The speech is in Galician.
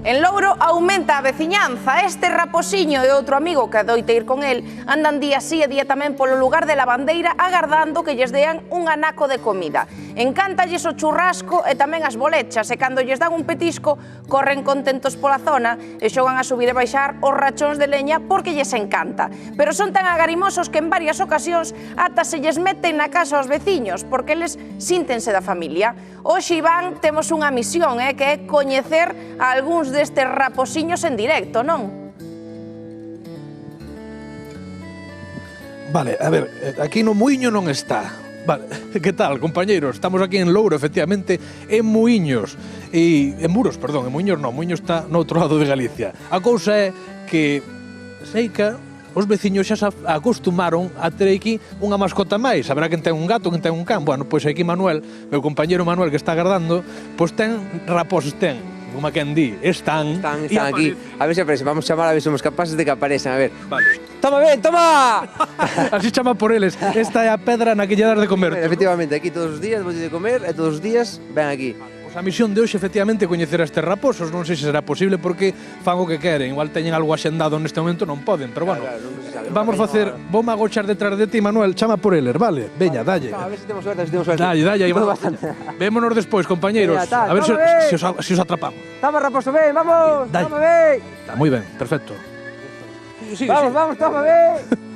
En Louro aumenta a veciñanza. Este raposiño e outro amigo que adoita ir con el andan día sí e día tamén polo lugar de lavandeira agardando que lles dean un anaco de comida. Encántalles o churrasco e tamén as bolechas, e cando lles dan un petisco corren contentos pola zona e xogan a subir e baixar os rachóns de leña porque lles encanta. Pero son tan agarimosos que en varias ocasións ata se lles meten na casa aos veciños porque eles síntense da familia. Hoxe, Iván, temos unha misión, que é coñecer a algúns destes raposiños en directo, non? Vale, a ver, aquí no Muiño non está. Vale, que tal, compañeiros? Estamos aquí en Louro, efectivamente, en Muiños. En Muros, perdón, en Muiños non, Muiños está no outro lado de Galicia. A cousa é que Seica, os veciños xa se acostumaron a ter aquí unha mascota máis. Haberá quen ten un gato, quen ten un can. Bueno, pois aquí Manuel, meu compañeiro Manuel que está agardando, pois ten raposos, como a quen di, están aquí. A ver se aparecen, vamos chamar a ver se somos capaces de que aparezan, a ver. Vale. Toma ben, toma! Así chama por eles. Esta é a pedra na que lle dar de comer. Efectivamente, aquí todos os días vou de comer e todos os días ven aquí. Pois a misión de hoxe, efectivamente, é coñecer a estes raposos. Non sei se será posible porque fan o que queren. Igual teñen algo axendado neste momento, non poden, pero bueno. Vamos facer, voume agochar detrás de ti, Manuel, chama por eles, vale? Veña, dalle. A ver se temos suerte, se temos suerte. Dalle, aí. Vémonos despois, compañeiros. A ver se os atrapamos. Toma, raposo, ven, vamos! Dalle. Toma, ven! Está moi ben, perfecto. Vamos, toma, ven!